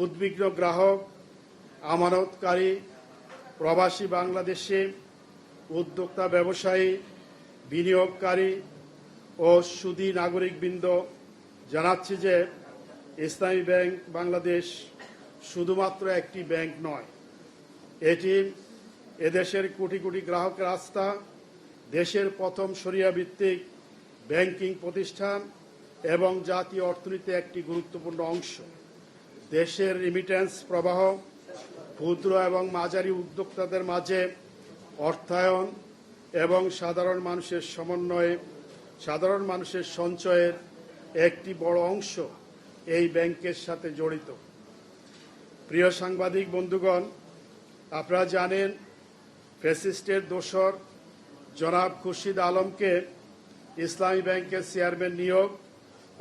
উদ্বিগ্ন গ্রাহক, আমানতকারী, প্রবাসী বাংলাদেশি, উদ্যোক্তা ব্যবসায়ী, বিনিয়োগকারী ও সুদী নাগরিকবৃন্দ, জানাচ্ছি যে ইসলামী ব্যাংক বাংলাদেশ শুধুমাত্র একটি ব্যাংক নয়, এটি এদেশের কোটি কোটি গ্রাহকের আস্থা, দেশের প্রথম শরিয়া ভিত্তিক ব্যাংকিং প্রতিষ্ঠান এবং জাতীয় অর্থনীতিতে একটি গুরুত্বপূর্ণ অংশ। দেশের রিমিটেন্স প্রবাহ, ক্ষুদ্র এবং মাঝারি উদ্যোক্তাদের মাঝে অর্থায়ন এবং সাধারণ মানুষের সঞ্চয়ের একটি বড় অংশ এই ব্যাংকের সাথে জড়িত। প্রিয় সাংবাদিক বন্ধুগণ, আপনারা জানেন ফ্যাসিস্টের দোসর জনাব খুরশিদ আলমকে ইসলামী ব্যাংকের চেয়ারম্যান নিয়োগ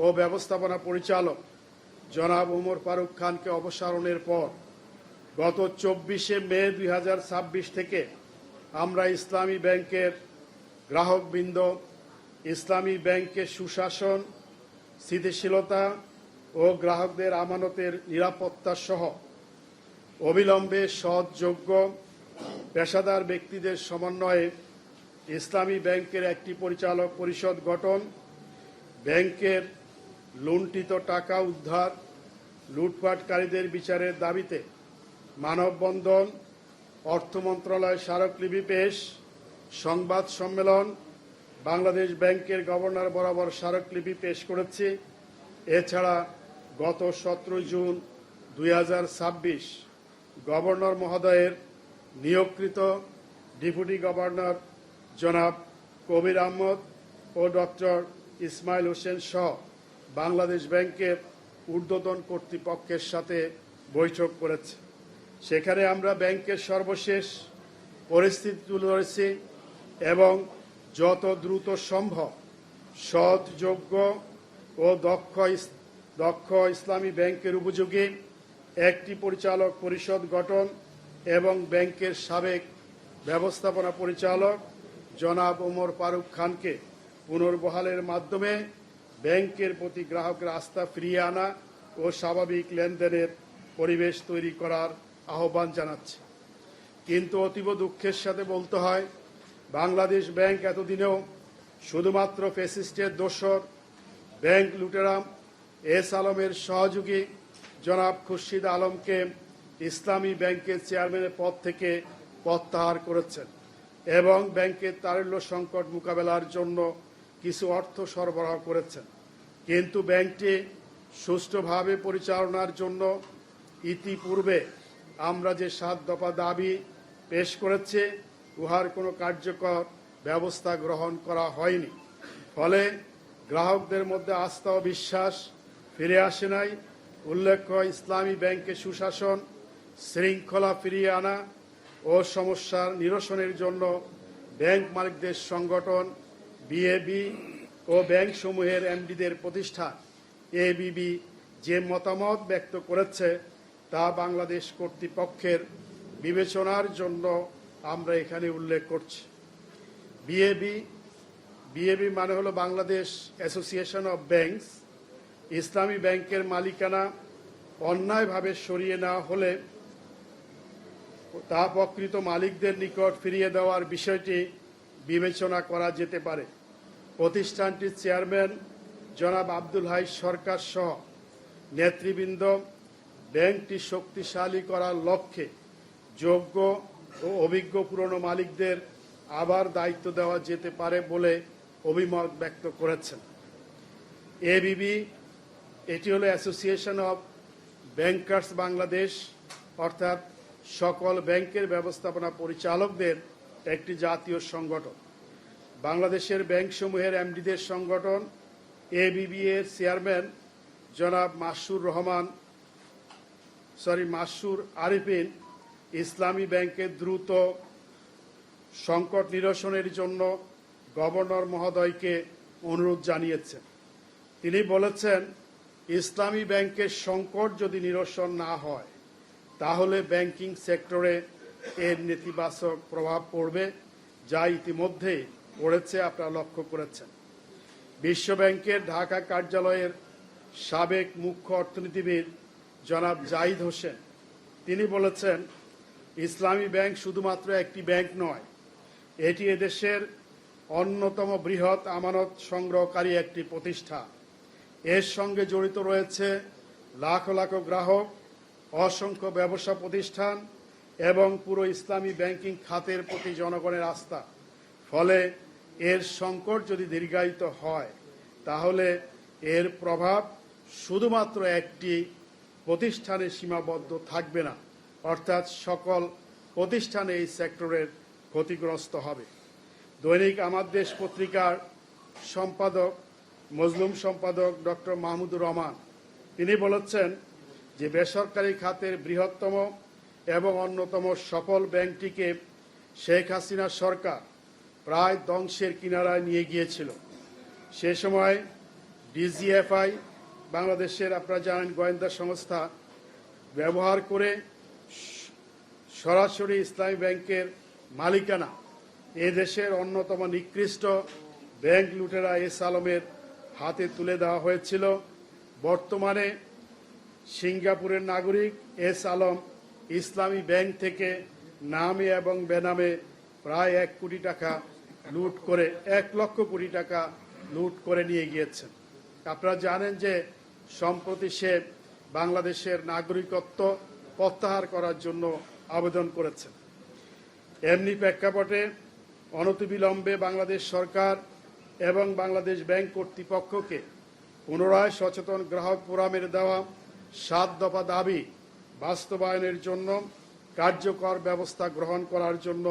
ও ব্যবস্থাপনা পরিচালক জনাব ওমর ফারুক খানকে অপসারণের পর গত 24শে মে 2026 থেকে আমরা ইসলামী ব্যাংকের গ্রাহকবৃন্দ ইসলামী ব্যাংকের সুশাসন, স্থিতিশীলতা ও গ্রাহকদের আমানতের নিরাপত্তা সহ অবিলম্বে সৎ, যোগ্য, পেশাদার ব্যক্তিদের সমন্বয়ে ইসলামী ব্যাংকের একটি পরিচালক পরিষদ গঠন, ব্যাংকের লুণ্ঠিত টাকা উদ্ধার, লুটপাটকারীদের বিচারের দাবিতে মানববন্ধন, অর্থ মন্ত্রণালয় স্মারকলিপি পেশ, সংবাদ সম্মেলন, বাংলাদেশ ব্যাংকের গভর্নর বরাবর স্মারকলিপি পেশ করেছি। এছাড়া গত 17 জুন 2026 গভর্নর মহোদয়ের নিয়োগকৃত ডেপুটি গভর্নর জনাব কবির আহমদ ও ডক্টর ইসমাইল হোসেন সহ বাংলাদেশ ব্যাংকের ঊর্ধ্বতন কর্তৃপক্ষের সাথে বৈঠক করেছে। সেখানে আমরা ব্যাংকের সর্বশেষ পরিস্থিতি তুলে ধরেছি এবং যত দ্রুত সম্ভব সৎ, যোগ্য ও দক্ষ ইসলামী ব্যাংকের উপযোগী একটি পরিচালক পরিষদ গঠন এবং ব্যাংকের সাবেক ব্যবস্থাপনা পরিচালক জনাব ওমর ফারুক খানকে পুনর্বহালের মাধ্যমে ব্যাংকের প্রতি গ্রাহকের আস্থা ফিরিয়ে আনা ও স্বাভাবিক লেনদেনের পরিবেশ তৈরি করার আহ্বান জানাচ্ছে। কিন্তু অতীব দুঃখের সাথে বলতে হয়, বাংলাদেশ ব্যাংক এতদিনেও শুধুমাত্র ফ্যাসিস্টের দোসর ব্যাংক লুটেরা এস আলমের সহযোগী জনাব খুরশিদ আলমকে ইসলামী ব্যাংকের চেয়ারম্যানের পদ থেকে প্রত্যাহার করেছেন এবং ব্যাংকের তারল্য সংকট মোকাবেলার জন্য কিছু অর্থ সরবরাহ করেছেন। কিন্তু ব্যাংকটি সুষ্ঠুভাবে পরিচালনার জন্য ইতিপূর্বে আমরা যে 7 দফা দাবি পেশ করেছি, উহার কোনো কার্যকর ব্যবস্থা গ্রহণ করা হয়নি। ফলে গ্রাহকদের মধ্যে আস্থা ও বিশ্বাস ফিরে আসে নাই। উল্লেখ্য, ইসলামী ব্যাংকের সুশাসন, শৃঙ্খলা ফিরিয়ে আনা ও সমস্যার নিরসনের জন্য ব্যাংক মালিকদের সংগঠন বিএবি ও ব্যাংকসমূহের এমডিদের প্রতিষ্ঠান এবিবি যে মতামত ব্যক্ত করেছে তা বাংলাদেশ কর্তৃপক্ষের বিবেচনার জন্য আমরা এখানে উল্লেখ করছি। বিএবি মানে হলো বাংলাদেশ অ্যাসোসিয়েশন অব ব্যাংকস। ইসলামী ব্যাংকের মালিকানা অন্যায়ভাবে সরিয়ে নেওয়া হলে তা প্রকৃত মালিকদের নিকট ফিরিয়ে দেওয়ার বিষয়টি বিবেচনা করা যেতে পারে। প্রতিষ্ঠানটির চেয়ারম্যান জনাব আব্দুল হাই সরকার সহ নেতৃবৃন্দ ব্যাংকটি শক্তিশালী করার লক্ষ্যে যোগ্য ও অভিজ্ঞ পুরনো মালিকদের আবার দায়িত্ব দেওয়া যেতে পারে বলে অভিমত ব্যক্ত করেছেন। এবিবি এটি হলো অ্যাসোসিয়েশন অব ব্যাংকার্স বাংলাদেশ, অর্থাৎ সকল ব্যাংকের ব্যবস্থাপনা পরিচালকদের একটি জাতীয় সংগঠন। বাংলাদেশের ব্যাংকসমূহের এমডিদের সংগঠন এবিবি এর চেয়ারম্যান জনাব মাসুর আরিফিন ইসলামী ব্যাংকের দ্রুত সংকট নিরসনের জন্য গভর্নর মহোদয়কে অনুরোধ জানিয়েছেন। তিনি বলেছেন, ইসলামী ব্যাংকের সংকট যদি নিরসন না হয় তাহলে ব্যাংকিং সেক্টরে এর নেতিবাচক প্রভাব পড়বে, যা ইতিমধ্যেই পড়েছে, আপনারা লক্ষ্য করেছেন। বিশ্বব্যাংকের ঢাকা কার্যালয়ের সাবেক মুখ্য অর্থনীতিবিদ জনাব জাহিদ হোসেন। তিনি বলেছেন, ইসলামী ব্যাংক শুধুমাত্র একটি ব্যাংক নয়, এটি এদেশের অন্যতম বৃহৎ আমানত সংগ্রহকারী একটি প্রতিষ্ঠান। এর সঙ্গে জড়িত রয়েছে লাখ লাখ গ্রাহক, অসংখ্য ব্যবসা প্রতিষ্ঠান এবং পুরো ইসলামী ব্যাংকিং খাতের প্রতি জনগণের আস্থা। ফলে এর সংকট যদি দীর্ঘায়িত হয়, তাহলে এর প্রভাব শুধুমাত্র একটি প্রতিষ্ঠানে সীমাবদ্ধ থাকবে না, অর্থাৎ সকল প্রতিষ্ঠানে এই সেক্টরের ক্ষতিগ্রস্ত হবে। দৈনিক আমার দেশ পত্রিকার সম্পাদক, মজলুম সম্পাদক ডক্টর মাহমুদুর রহমান, তিনি বলেছেন যে বেসরকারি খাতের বৃহত্তম এবং অন্যতম সফল ব্যাংকটিকে শেখ হাসিনা সরকার প্রায় ধ্বংসের কিনারায় নিয়ে গিয়েছিল। সে সময় ডিজিএফআই, বাংলাদেশের আপনারা জানেন গোয়েন্দা সংস্থা, ব্যবহার করে সরাসরি ইসলামী ব্যাংকের মালিকানা এদেশের অন্যতম নিকৃষ্ট ব্যাংক লুটেরা এস আলমের হাতে তুলে দেওয়া হয়েছিল। বর্তমানে সিঙ্গাপুরের নাগরিক এস আলম ইসলামী ব্যাংক থেকে নামে এবং বেনামে প্রায় 1 কোটি টাকা লুট করে 1 লক্ষ কোটি টাকা লুট করে নিয়ে গিয়েছেন। আপনারা জানেন যে সম্প্রতি সে বাংলাদেশের নাগরিকত্ব প্রত্যাহার করার জন্য আবেদন করেছেন। এমনি প্রেক্ষাপটে অনতিবিলম্বে বাংলাদেশ সরকার এবং বাংলাদেশ ব্যাংক কর্তৃপক্ষকে পুনরায় সচেতন গ্রাহক ফোরামের দেওয়া 7 দফা দাবি বাস্তবায়নের জন্য কার্যকর ব্যবস্থা গ্রহণ করার জন্য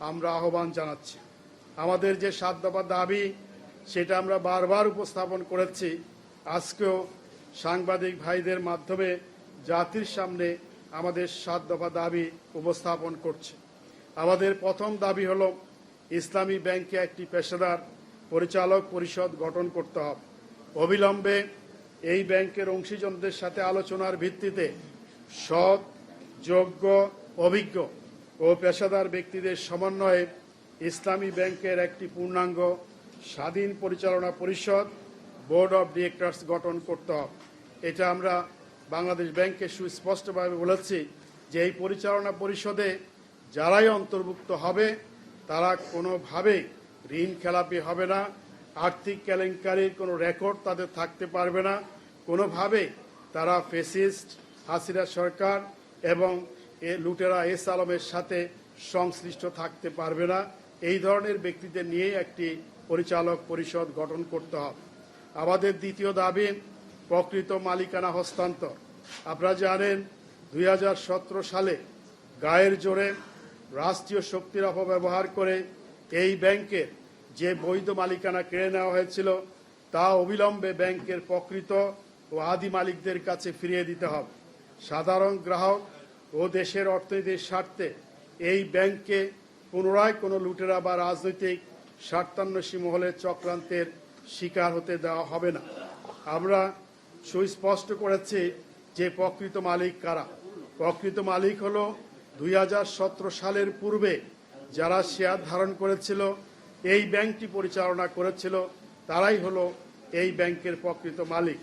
আমরা আহ্বান জানাচ্ছি। আমাদের যে 7 দফা দাবি, সেটা আমরা বারবার উপস্থাপন করেছি। আজকেও সাংবাদিক ভাইদের মাধ্যমে জাতির সামনে আমাদের 7 দফা দাবি উপস্থাপন করছে। আমাদের প্রথম দাবি হল, ইসলামী ব্যাংকে একটি পেশাদার পরিচালক পরিষদ গঠন করতে হবে। অবিলম্বে এই ব্যাংকের অংশীজনদের সাথে আলোচনার ভিত্তিতে সৎ, যোগ্য, অভিজ্ঞ ও পেশাদার ব্যক্তিদের সমন্বয়ে ইসলামী ব্যাংকের একটি পূর্ণাঙ্গ স্বাধীন পরিচালনা পরিষদ, বোর্ড অব ডিরেক্টরস গঠন করতে হবে। এটা আমরা বাংলাদেশ ব্যাংকে সুস্পষ্টভাবে বলেছি যে এই পরিচালনা পরিষদে যারাই অন্তর্ভুক্ত হবে তারা কোনোভাবেই ঋণ খেলাপি হবে না, আর্থিক কেলেঙ্কারির কোনো রেকর্ড তাদের থাকতে পারবে না, কোনোভাবেই তারা ফ্যাসিস্ট হাসিনা সরকার এবং লুটেরা এস আলমের সাথে সংশ্লিষ্ট থাকতে পারবে না। এই ধরনের ব্যক্তিদের নিয়ে একটি পরিচালক পরিষদ গঠন করতে হবে। আমাদের দ্বিতীয় দাবি, প্রকৃত মালিকানা হস্তান্তর। আপনারা জানেন 2017 সালে গায়ের জোরে রাষ্ট্রীয় শক্তির অপব্যবহার করে এই ব্যাংকের যে বৈধ মালিকানা কেড়ে নেওয়া হয়েছিল, তা অবিলম্বে ব্যাংকের প্রকৃত ও আদি মালিকদের কাছে ফিরিয়ে দিতে হবে। সাধারণ গ্রাহক ও দেশের অর্থনীতির স্বার্থে এই ব্যাংককে পুনরায় কোনো লুটেরা বা রাজনৈতিক স্বার্থান্বেষী মহলের চক্রান্তের শিকার হতে দেওয়া হবে না। আমরা সুস্পষ্ট করেছি যে প্রকৃত মালিক কারা। প্রকৃত মালিক হলো 2017 সালের পূর্বে যারা শেয়ার ধারণ করেছিল, এই ব্যাংকটি পরিচালনা করেছিল, তারাই হলো এই ব্যাংকের প্রকৃত মালিক।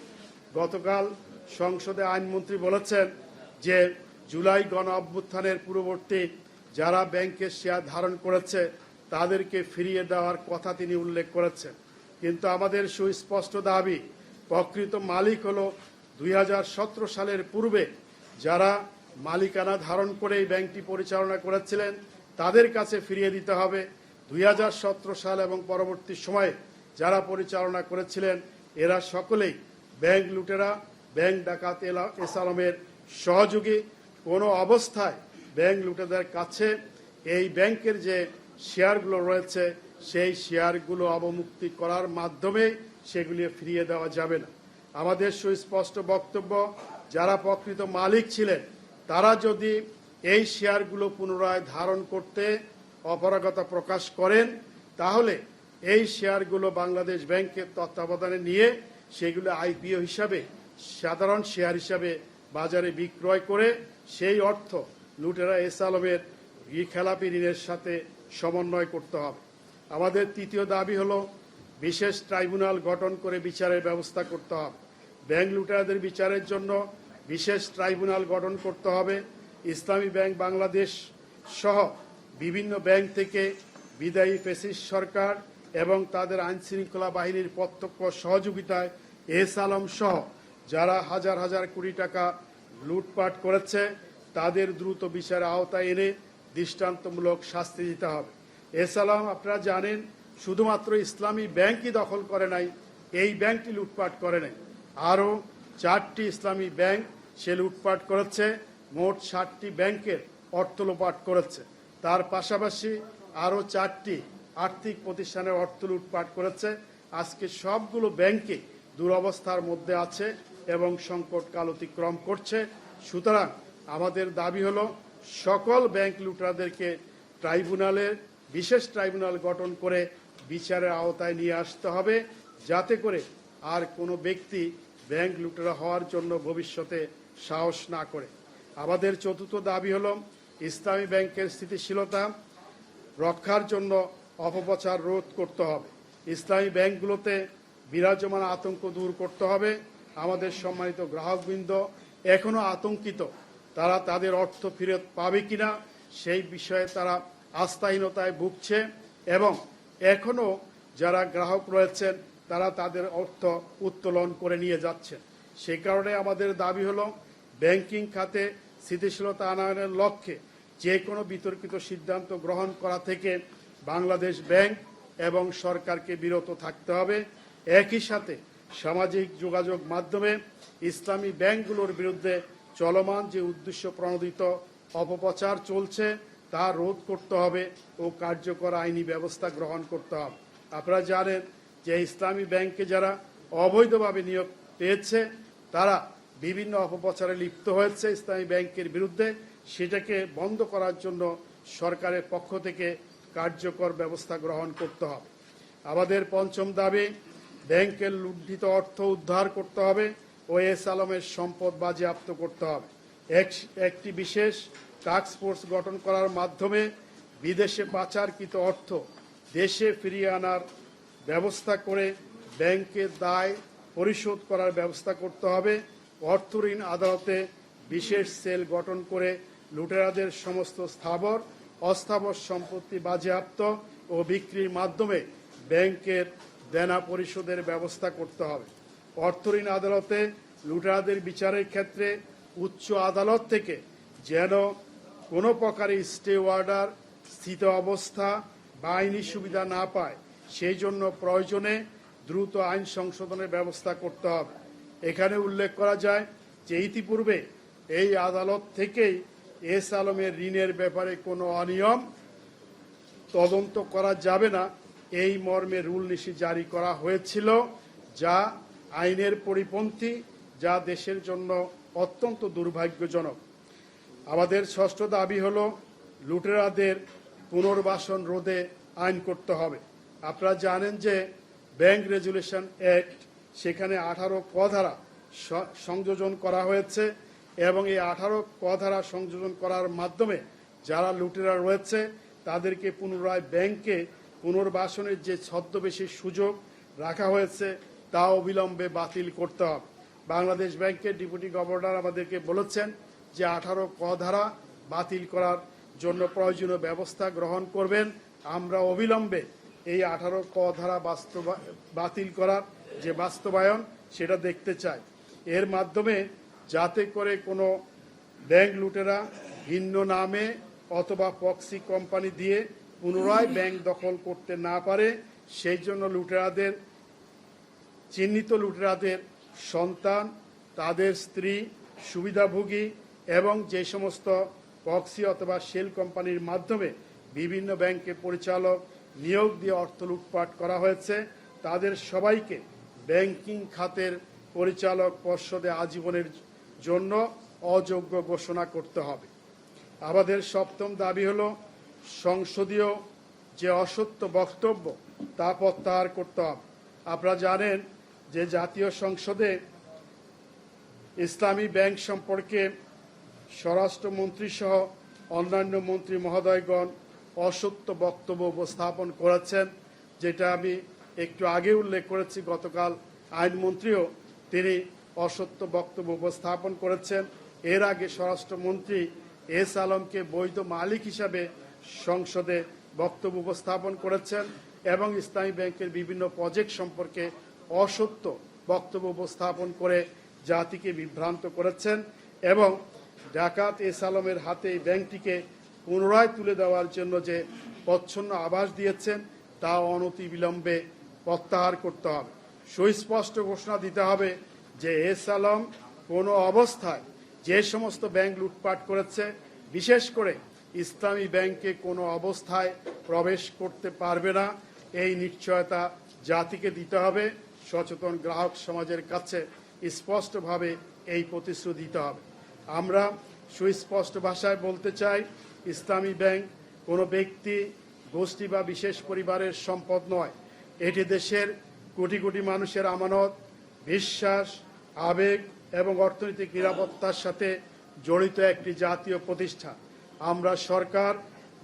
গতকাল সংসদে আইনমন্ত্রী বলেছেন যে জুলাই গণ অভ্যুত্থানের পূর্ববর্তী যারা ব্যাংকের শেয়ার ধারণ করেছে তাদেরকে ফিরিয়ে দেওয়ার কথা তিনি উল্লেখ করেছেন। কিন্তু আমাদের সুস্পষ্ট দাবি, প্রকৃত মালিক হলো 2017 সালের পূর্বে যারা মালিকানা ধারণ করে এই ব্যাংকটি পরিচালনা করেছিলেন তাদের কাছে ফিরিয়ে দিতে হবে। 2017 সাল এবং পরবর্তী সময়ে যারা পরিচালনা করেছিলেন এরা সকলেই ব্যাংক লুটেরা, ব্যাংক ডাকাত এস আলমের সহযোগী। কোনো অবস্থায় ব্যাংক লুটেদের কাছে এই ব্যাংকের যে শেয়ারগুলো রয়েছে সেই শেয়ারগুলো অবমুক্তি করার মাধ্যমে সেগুলি ফিরিয়ে দেওয়া যাবে না। আমাদের সুস্পষ্ট বক্তব্য, যারা প্রকৃত মালিক ছিলেন তারা যদি এই শেয়ারগুলো পুনরায় ধারণ করতে অপারগতা প্রকাশ করেন, তাহলে এই শেয়ারগুলো বাংলাদেশ ব্যাংকের তত্ত্বাবধানে নিয়ে সেগুলো আইপিও হিসাবে, সাধারণ শেয়ার হিসাবে বাজারে বিক্রয় করে সেই অর্থ লুটেরা এস আলমের খেলাপি ঋণের সাথে সমন্বয় করতে হবে। আমাদের তৃতীয় দাবি হলো, বিশেষ ট্রাইব্যুনাল গঠন করে বিচারের ব্যবস্থা করতে হবে। ব্যাংক লুটেরাদের বিচারের জন্য বিশেষ ট্রাইব্যুনাল গঠন করতে হবে। ইসলামী ব্যাংক বাংলাদেশ সহ বিভিন্ন ব্যাংক থেকে বিদায়ী ফ্যাসিস্ট সরকার এবং তাদের আইনশৃঙ্খলা বাহিনীর প্রত্যক্ষ সহযোগিতায় এস আলম সহ যারা হাজার হাজার কোটি টাকা লুটপাট করেছে তাদের দ্রুত বিচারের আওতায় এনে দৃষ্টান্তমূলক শাস্তি দিতে হবে। এস আলম আপনারা জানেন শুধুমাত্র ইসলামী ব্যাংকই দখল করে নাই, এই ব্যাংকটি লুটপাট করে নাই, আরও 4টি ইসলামী ব্যাংক সে লুটপাট করেছে, মোট 60টি ব্যাংকের অর্থ লোপাট করেছে। তার পাশাপাশি আরও 4টি আর্থিক প্রতিষ্ঠানের অর্থ লুটপাট করেছে। আজকে সবগুলো ব্যাংকে দুরবস্থার মধ্যে আছে এবং সংকটকাল অতিক্রম করছে। সুতরাং আমাদের দাবি হলো সকল ব্যাংক লুটেরাদেরকে বিশেষ ট্রাইব্যুনাল গঠন করে বিচারের আওতায় নিয়ে আসতে হবে, যাতে করে আর কোনো ব্যক্তি ব্যাংক লুটেরা হওয়ার জন্য ভবিষ্যতে সাহস না করে। আমাদের চতুর্থ দাবি হলো ইসলামী ব্যাংকের স্থিতিশীলতা রক্ষার জন্য অপপ্রচার রোধ করতে হবে। ইসলামী ব্যাংকগুলোতে বিরাজমান আতঙ্ক দূর করতে হবে। আমাদের সম্মানিত গ্রাহকবৃন্দ এখনো আতঙ্কিত, তারা তাদের অর্থ ফেরত পাবে কিনা সেই বিষয়ে তারা আস্থাহীনতায় ভুগছে এবং এখনো যারা গ্রাহক রয়েছেন তারা তাদের অর্থ উত্তোলন করে নিয়ে যাচ্ছেন। সেই কারণে আমাদের দাবি হলো ব্যাংকিং খাতে স্থিতিশীলতা আনয়নের লক্ষ্যে যে কোনো বিতর্কিত সিদ্ধান্ত গ্রহণ করা থেকে বাংলাদেশ ব্যাংক এবং সরকারকে বিরত থাকতে হবে। একই সাথে সামাজিক যোগাযোগ মাধ্যমে ইসলামী ব্যাংকগুলোর বিরুদ্ধে চলমান যে উদ্দেশ্য প্রণোদিত অপপ্রচার চলছে তা রোধ করতে হবে ও কার্যকর আইনি ব্যবস্থা গ্রহণ করতে হবে। আপনারা জানেন যে ইসলামী ব্যাংকে যারা অবৈধভাবে নিয়োগ পেয়েছে তারা বিভিন্ন অপপ্রচারে লিপ্ত হয়েছে ইসলামী ব্যাংকের বিরুদ্ধে, সেটাকে বন্ধ করার জন্য সরকারের পক্ষ থেকে কার্যকর ব্যবস্থা গ্রহণ করতে হবে। আমাদের পঞ্চম দাবি ব্যাংকের লুণ্ঠিত অর্থ উদ্ধার করতে হবে ও এস আলমের সম্পদ বাজেয়াপ্ত করতে হবে। একটি বিশেষ টাস্ক ফোর্স গঠন করার মাধ্যমে বিদেশে পাচারকৃত অর্থ দেশে ফিরিয়ে আনার ব্যবস্থা করে ব্যাংকের দায় পরিশোধ করার ব্যবস্থা করতে হবে। অর্থ ঋণ আদালতে বিশেষ সেল গঠন করে লুটেরাদের সমস্ত স্থাবর অস্থাবর সম্পত্তি বাজেয়াপ্ত ও বিক্রির মাধ্যমে ব্যাংকের দেনা পরিশোধের ব্যবস্থা করতে হবে। অর্থ ঋণ আদালতে লুটেরাদের বিচারের ক্ষেত্রে উচ্চ আদালত থেকে যেন কোনো প্রকারের স্টে অর্ডার স্থিত অবস্থা বা আইনি সুবিধা না পায় সেই জন্য প্রয়োজনে দ্রুত আইন সংশোধনের ব্যবস্থা করতে হবে। এখানে উল্লেখ করা যায় যে ইতিপূর্বে এই আদালত থেকেই এস আলমের ঋণের ব্যাপারে কোনো অনিয়ম তদন্ত করা যাবে না এই মর্মে রুল নিশি জারি করা হয়েছিল, যা আইনের পরিপন্থী, যা দেশের জন্য অত্যন্ত দুর্ভাগ্যজনক। আমাদের ষষ্ঠ দাবি হলো লুটেরাদের পুনর্বাসন রোধে আইন করতে হবে। আপনারা জানেন যে ব্যাংক রেজুলেশন অ্যাক্ট সেখানে 18 ক ধারা সংযোজন করা হয়েছে এবং এই 18 ক ধারা সংযোজন করার মাধ্যমে যারা লুটেরা রয়েছে তাদেরকে পুনরায় ব্যাংকে পুনর্বাসনের যে ছদ্মবেশী সুযোগ রাখা হয়েছে তা অবিলম্বে বাতিল করতে হবে। বাংলাদেশ ব্যাংকের ডেপুটি গভর্নর আমাদেরকে বলেছেন যে 18 ক ধারা বাতিল করার জন্য প্রয়োজনীয় ব্যবস্থা গ্রহণ করবেন। আমরা অবিলম্বে এই 18 ক ধারা বাতিল করার যে বাস্তবায়ন সেটা দেখতে চাই। এর মাধ্যমে যাতে করে কোনো ব্যাংক লুটেরা ভিন্ন নামে অথবা প্রক্সি কোম্পানি দিয়ে পুনরায় ব্যাংক দখল করতে না পারে সেই জন্য চিহ্নিত লুটেরাদের সন্তান, তাদের স্ত্রী, সুবিধাভোগী এবং যে সমস্ত প্রক্সি অথবা শেল কোম্পানির মাধ্যমে বিভিন্ন ব্যাংকের পরিচালক নিয়োগ দিয়ে অর্থ লুটপাট করা হয়েছে তাদের সবাইকে ব্যাংকিং খাতের পরিচালক পর্ষদে আজীবনের জন্য অযোগ্য ঘোষণা করতে হবে। আমাদের সপ্তম দাবি হলো সংসদীয় যে অসত্য বক্তব্য তা প্রত্যাহার করতে হবে। আপনারা জানেন যে জাতীয় সংসদে ইসলামী ব্যাংক সম্পর্কে স্বরাষ্ট্রমন্ত্রী সহ অন্যান্য মন্ত্রী মহোদয়গণ অসত্য বক্তব্য উপস্থাপন করেছেন, যেটা আমি একটু আগে উল্লেখ করেছি। গতকাল আইনমন্ত্রীও তিনি অসত্য বক্তব্য উপস্থাপন করেছেন। এর আগে স্বরাষ্ট্রমন্ত্রী এস আলমকে বৈধ মালিক হিসাবে সংসদে বক্তব্য উপস্থাপন করেছেন এবং ইসলামী ব্যাংকের বিভিন্ন প্রজেক্ট সম্পর্কে অসত্য বক্তব্য উপস্থাপন করে জাতিকে বিভ্রান্ত করেছেন এবং ডাকাত এস আলমের হাতে এই ব্যাংকটিকে পুনরায় তুলে দেওয়ার জন্য যে প্রচ্ছন্ন আভাস দিয়েছেন তা অনতিবিলম্বে প্রত্যাহার করতে হবে। সুস্পষ্ট ঘোষণা দিতে হবে যে এস আলম কোনো অবস্থায় যে সমস্ত ব্যাংক লুটপাট করেছে, বিশেষ করে ইসলামী ব্যাংকে কোনো অবস্থায় প্রবেশ করতে পারবে না, এই নিশ্চয়তা জাতিকে দিতে হবে। সচেতন গ্রাহক সমাজের কাছে স্পষ্টভাবে এই প্রতিশ্রুতি দিতে হবে। আমরা সুস্পষ্ট ভাষায় বলতে চাই, ইসলামী ব্যাংক কোনো ব্যক্তি, গোষ্ঠী বা বিশেষ পরিবারের সম্পদ নয়। এটি দেশের কোটি কোটি মানুষের আমানত, বিশ্বাস, আবেগ এবং অর্থনৈতিক নিরাপত্তার সাথে জড়িত একটি জাতীয় প্রতিষ্ঠান। আমরা সরকার,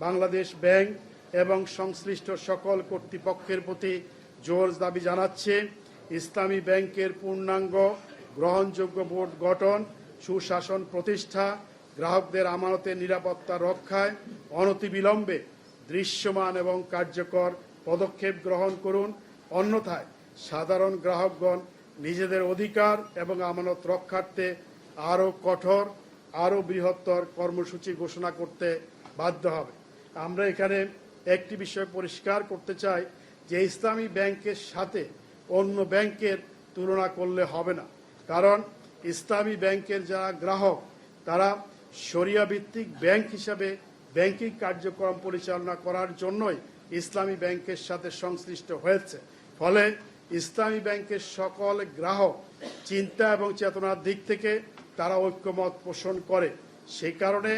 বাংলাদেশ ব্যাংক এবং সংশ্লিষ্ট সকল কর্তৃপক্ষের প্রতি জোর দাবি জানাচ্ছি, ইসলামী ব্যাংকের পূর্ণাঙ্গ গ্রহণযোগ্য বোর্ড গঠন, সুশাসন প্রতিষ্ঠা, গ্রাহকদের আমানতের নিরাপত্তা রক্ষায় অনতিবিলম্বে দৃশ্যমান এবং কার্যকর পদক্ষেপ গ্রহণ করুন। অন্যথায় সাধারণ গ্রাহকগণ নিজেদের অধিকার এবং আমানত রক্ষার্থে আরও কঠোর, আরও বৃহত্তর কর্মসূচি ঘোষণা করতে বাধ্য হবে। আমরা এখানে একটি বিষয় পরিষ্কার করতে চাই যে ইসলামী ব্যাংকের সাথে অন্য ব্যাংকের তুলনা করলে হবে না, কারণ ইসলামী ব্যাংকের যারা গ্রাহক তারা শরিয়া ভিত্তিক ব্যাংক হিসাবে ব্যাংকিং কার্যক্রম পরিচালনা করার জন্যই ইসলামী ব্যাংকের সাথে সংশ্লিষ্ট হয়েছে। ফলে ইসলামী ব্যাংকের সকল গ্রাহক চিন্তা এবং চেতনার দিক থেকে তারা ঐক্যমত পোষণ করে। সেই কারণে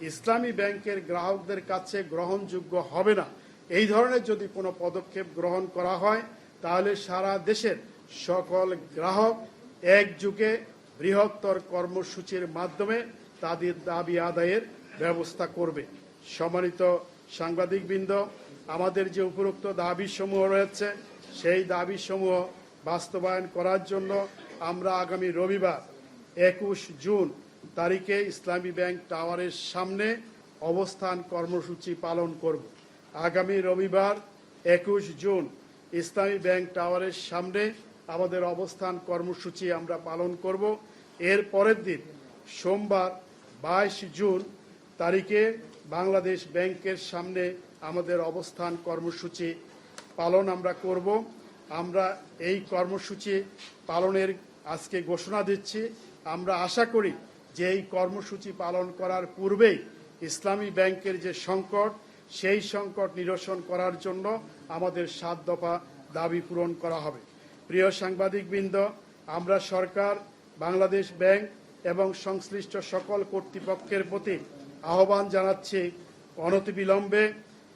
ইসলামী ব্যাংকের গ্রাহকদের কাছে গ্রহণযোগ্য হবে না এই ধরনের যদি কোনো পদক্ষেপ গ্রহণ করা হয়, তাহলে সারা দেশের সকল গ্রাহক একযোগে বৃহত্তর কর্মসূচির মাধ্যমে তাদের দাবি আদায়ের ব্যবস্থা করবে। সম্মানিত সাংবাদিকবৃন্দ, আমাদের যে উপরোক্ত দাবিসমূহ রয়েছে সেই দাবিসমূহ বাস্তবায়ন করার জন্য আমরা আগামী রবিবার 21 জুন তারিখে ইসলামী ব্যাংক টাওয়ারের সামনে অবস্থান কর্মসূচি পালন করব। আগামী রবিবার 21 জুন ইসলামী ব্যাংক টাওয়ারের সামনে আমাদের অবস্থান কর্মসূচি আমরা পালন করব। এর পরের দিন সোমবার 22 জুন তারিখে বাংলাদেশ ব্যাংকের সামনে আমাদের অবস্থান কর্মসূচি পালন আমরা করব। আমরা এই কর্মসূচি পালনের আজকে ঘোষণা দিচ্ছি। আমরা আশা করি যে এই কর্মসূচি পালন করার পূর্বেই ইসলামী ব্যাংকের যে সংকট, সেই সংকট নিরসন করার জন্য আমাদের 7 দফা দাবি পূরণ করা হবে। প্রিয় সাংবাদিকবৃন্দ, আমরা সরকার, বাংলাদেশ ব্যাংক এবং সংশ্লিষ্ট সকল কর্তৃপক্ষের প্রতি আহ্বান জানাচ্ছি, অনতিবিলম্বে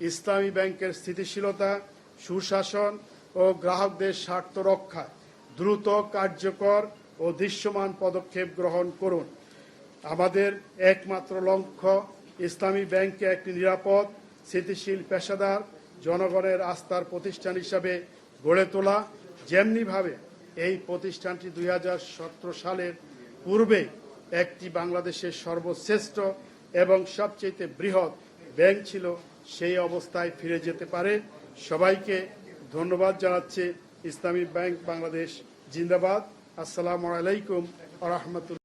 ইসলামী ব্যাংকের স্থিতিশীলতা, সুশাসন ও গ্রাহকদের স্বার্থ রক্ষায় দ্রুত, কার্যকর ও দৃশ্যমান পদক্ষেপ গ্রহণ করুন। আমাদের একমাত্র লক্ষ্য ইসলামী ব্যাংককে একটি নিরাপদ, স্থিতিশীল, পেশাদার, জনগণের আস্থার প্রতিষ্ঠান হিসাবে গড়ে তোলা। যেমনিভাবে এই প্রতিষ্ঠানটি 2017 সালের পূর্বে একটি বাংলাদেশের সর্বশ্রেষ্ঠ এবং সবচেয়ে বৃহৎ ব্যাংক ছিল, সেই অবস্থায় ফিরে যেতে পারে। সবাইকে ধন্যবাদ জানাচ্ছি। ইসলামী ব্যাংক বাংলাদেশ জিন্দাবাদ। আসসালামু আলাইকুম ওয়া রাহমাতুল্লাহ।